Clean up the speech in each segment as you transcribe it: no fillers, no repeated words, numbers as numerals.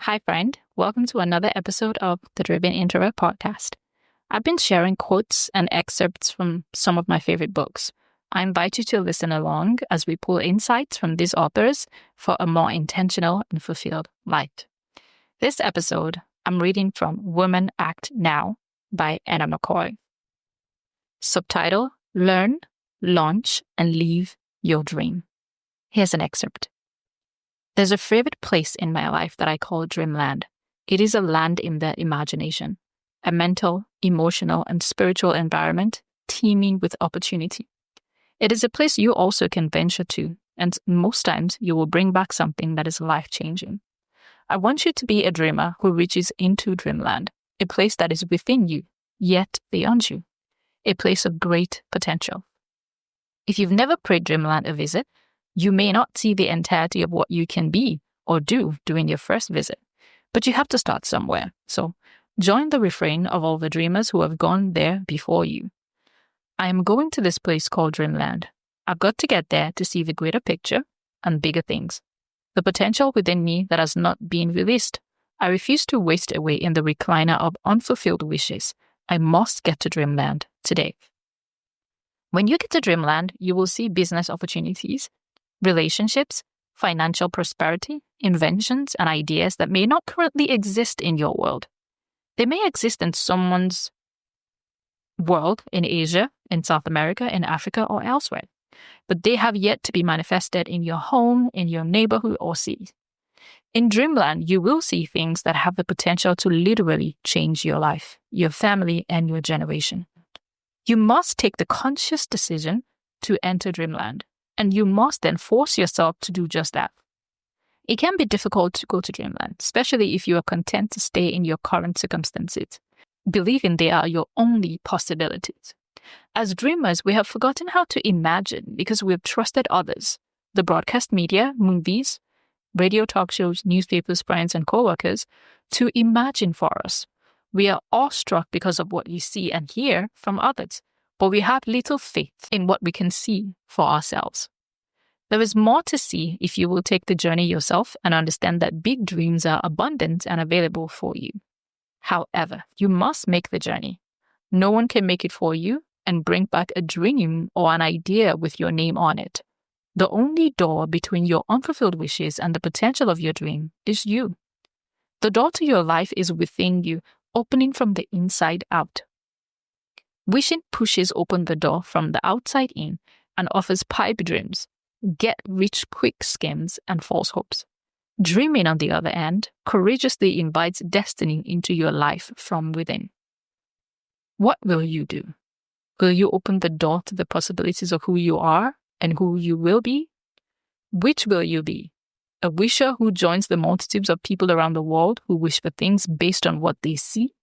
Hi, friend. Welcome to another episode of the Driven Introvert podcast. I've been sharing quotes and excerpts from some of my favorite books. I invite you to listen along as we pull insights from these authors for a more intentional and fulfilled life. This episode, I'm reading from Women Act Now by Anna McCoy. Subtitle, Learn, Launch, and Live Your Dream. Here's an excerpt. There's a favorite place in my life that I call Dreamland. It is a land in the imagination, a mental, emotional, and spiritual environment teeming with opportunity. It is a place you also can venture to, and most times you will bring back something that is life-changing. I want you to be a dreamer who reaches into Dreamland, a place that is within you, yet beyond you, a place of great potential. If you've never paid Dreamland a visit, you may not see the entirety of what you can be or do during your first visit, but you have to start somewhere. So join the refrain of all the dreamers who have gone there before you. I am going to this place called Dreamland. I've got to get there to see the greater picture and bigger things. The potential within me that has not been released. I refuse to waste away in the recliner of unfulfilled wishes. I must get to Dreamland today. When you get to Dreamland, you will see business opportunities, relationships, financial prosperity, inventions, and ideas that may not currently exist in your world. They may exist in someone's world in Asia, in South America, in Africa, or elsewhere, but they have yet to be manifested in your home, in your neighborhood, or city. In Dreamland, you will see things that have the potential to literally change your life, your family, and your generation. You must take the conscious decision to enter Dreamland. And you must then force yourself to do just that. It can be difficult to go to Dreamland, especially if you are content to stay in your current circumstances, believing they are your only possibilities. As dreamers, we have forgotten how to imagine because we have trusted others, the broadcast media, movies, radio talk shows, newspapers, friends, and co-workers, to imagine for us. We are awestruck because of what we see and hear from others, but we have little faith in what we can see for ourselves. There is more to see if you will take the journey yourself and understand that big dreams are abundant and available for you. However, you must make the journey. No one can make it for you and bring back a dream or an idea with your name on it. The only door between your unfulfilled wishes and the potential of your dream is you. The door to your life is within you, opening from the inside out. Wishing pushes open the door from the outside in and offers pipe dreams, get-rich-quick schemes, and false hopes. Dreaming, on the other hand, courageously invites destiny into your life from within. What will you do? Will you open the door to the possibilities of who you are and who you will be? Which will you be? A wisher who joins the multitudes of people around the world who wish for things based on what they see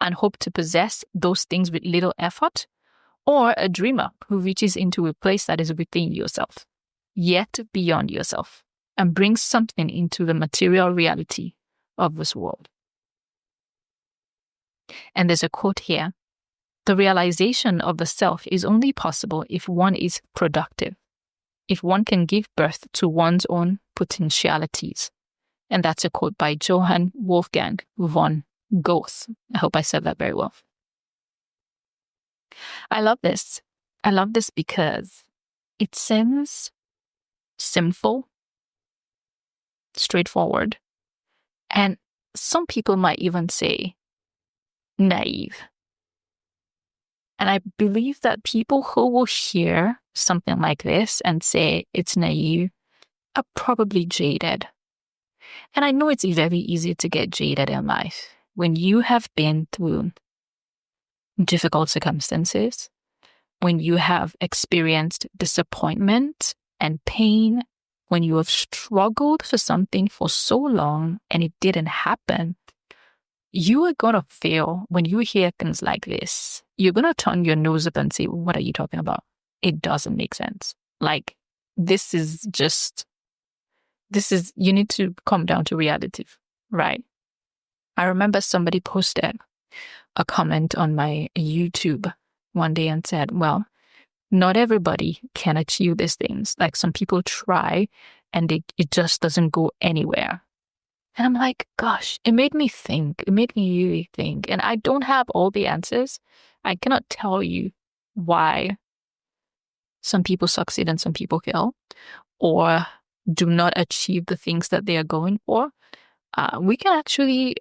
and hope to possess those things with little effort? Or a dreamer who reaches into a place that is within yourself, yet beyond yourself, and brings something into the material reality of this world? And there's a quote here. The realization of the self is only possible if one is productive, if one can give birth to one's own potentialities. And that's a quote by Johann Wolfgang von Goethe. I hope I said that very well. I love this. I love this because it seems simple, straightforward, and some people might even say naive. And I believe that people who will hear something like this and say it's naive are probably jaded. And I know it's very easy to get jaded in life when you have been through difficult circumstances, when you have experienced disappointment and pain, when you have struggled for something for so long and it didn't happen. You are going to feel when you hear things like this, you're going to turn your nose up and say, what are you talking about? It doesn't make sense. Like, you need to come down to reality, right? I remember somebody posted a comment on my YouTube one day and said, well, not everybody can achieve these things. Like, some people try and it just doesn't go anywhere. And I'm like, gosh, it made me think. It made me really think. And I don't have all the answers. I cannot tell you why some people succeed and some people fail, or do not achieve the things that they are going for. We can actually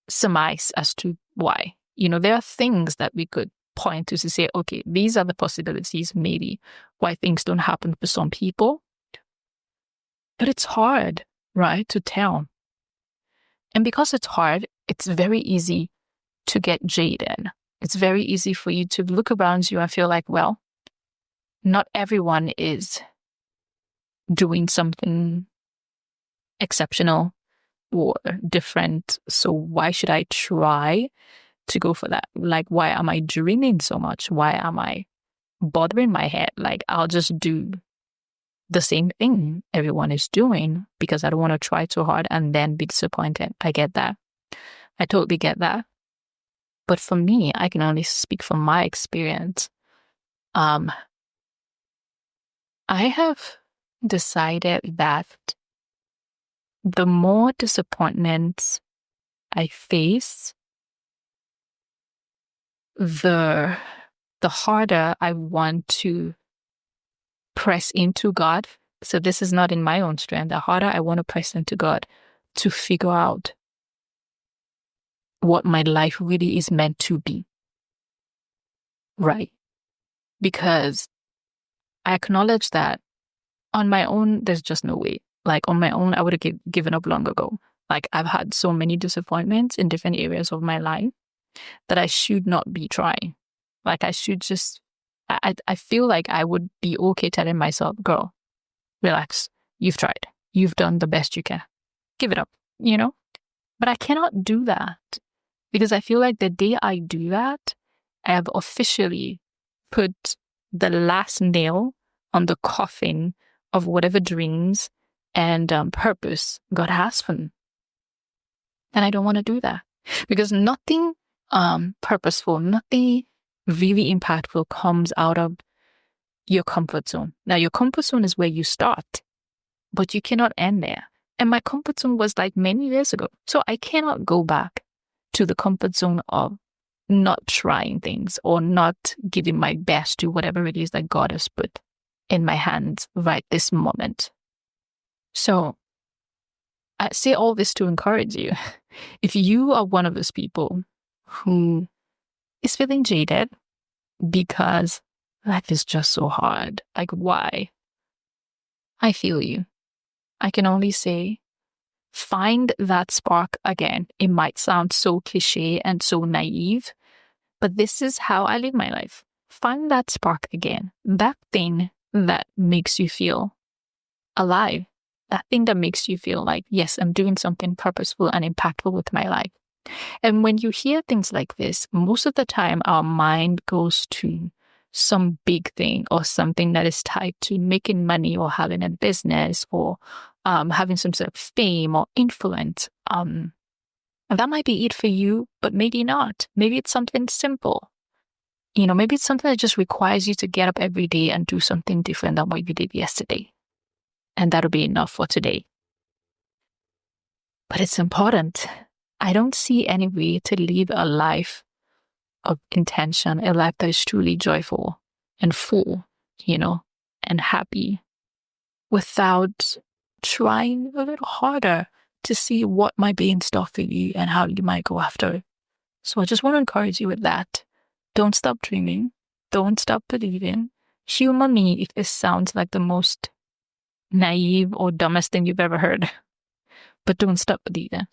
surmise as to why. There are things that we could point to say, okay, these are the possibilities maybe why things don't happen for some people. But it's hard, right, to tell. And because it's hard, it's very easy to get jaded. It's very easy for you to look around you and feel like, well, not everyone is doing something exceptional or different. So why should I try to go for that? Like, why am I dreaming so much? Why am I bothering my head? Like, I'll just do the same thing everyone is doing because I don't want to try too hard and then be disappointed. I get that. I totally get that. But for me, I can only speak from my experience. I have decided that the more disappointments I face, the harder I want to press into God. So this is not in my own strength. The harder I want to press into God to figure out what my life really is meant to be. Right? Because I acknowledge that on my own, there's just no way. Like on my own, I would have given up long ago. Like I've had so many disappointments in different areas of my life that I should not be trying. Like I should just, I feel like I would be okay telling myself, girl, relax. You've tried. You've done the best you can. Give it up, But I cannot do that because I feel like the day I do that, I have officially put the last nail on the coffin of whatever dreams and purpose God has for me. And I don't want to do that because nothing purposeful, nothing really impactful comes out of your comfort zone. Now, your comfort zone is where you start, but you cannot end there. And my comfort zone was like many years ago. So I cannot go back to the comfort zone of not trying things or not giving my best to whatever it is that God has put in my hands right this moment. So I say all this to encourage you. If you are one of those people who is feeling jaded because life is just so hard, like why? I feel you. I can only say, find that spark again. It might sound so cliche and so naive, but this is how I live my life. Find that spark again. That thing that makes you feel alive. That thing that makes you feel like, yes, I'm doing something purposeful and impactful with my life. And when you hear things like this, most of the time our mind goes to some big thing or something that is tied to making money or having a business or having some sort of fame or influence. And that might be it for you, but maybe not. Maybe it's something simple. Maybe it's something that just requires you to get up every day and do something different than what you did yesterday. And that'll be enough for today. But it's important. I don't see any way to live a life of intention, a life that is truly joyful and full, and happy without trying a little harder to see what might be in store for you and how you might go after it. So I just want to encourage you with that. Don't stop dreaming. Don't stop believing. Humor me if this sounds like the most naive or dumbest thing you've ever heard. But don't stop believing.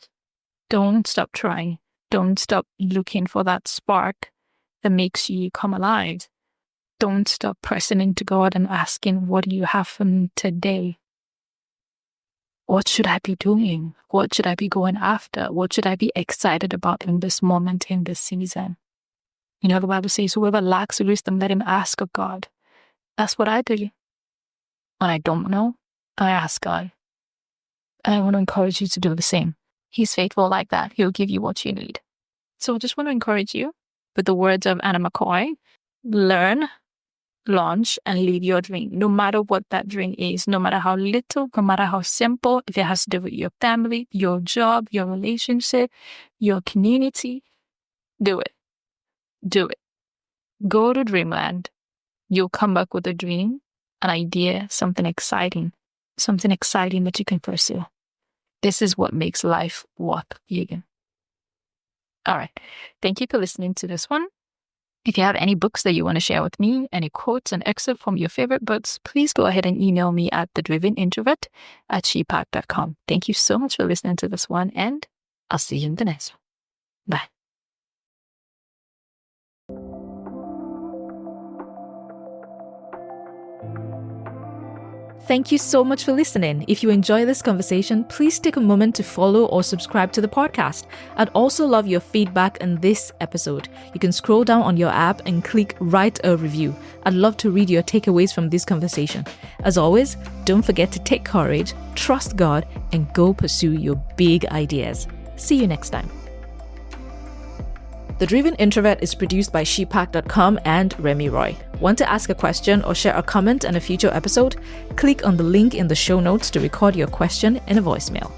Don't stop trying. Don't stop looking for that spark that makes you come alive. Don't stop pressing into God and asking, what do you have for me today? What should I be doing? What should I be going after? What should I be excited about in this moment, in this season? The Bible says, whoever lacks wisdom, let him ask of God. That's what I do. When I don't know, I ask God. And I want to encourage you to do the same. He's faithful like that. He'll give you what you need. So I just want to encourage you with the words of Anna McCoy, learn launch and lead your dream, no matter what that dream is, no matter how little, no matter how simple, if it has to do with your family, your job, your relationship, your community, do it. Do it. Go to Dreamland. You'll come back with a dream, an idea, something exciting that you can pursue. This is what makes life worth living. All right. Thank you for listening to this one. If you have any books that you want to share with me, any quotes and excerpts from your favorite books, please go ahead and email me at thedrivenintrovert@shepark.com. Thank you so much for listening to this one, and I'll see you in the next one. Bye. Thank you so much for listening. If you enjoy this conversation, please take a moment to follow or subscribe to the podcast. I'd also love your feedback on this episode. You can scroll down on your app and click write a review. I'd love to read your takeaways from this conversation. As always, don't forget to take courage, trust God, and go pursue your big ideas. See you next time. The Driven Introvert is produced by shepark.com and Remy Roy. Want to ask a question or share a comment on a future episode? Click on the link in the show notes to record your question in a voicemail.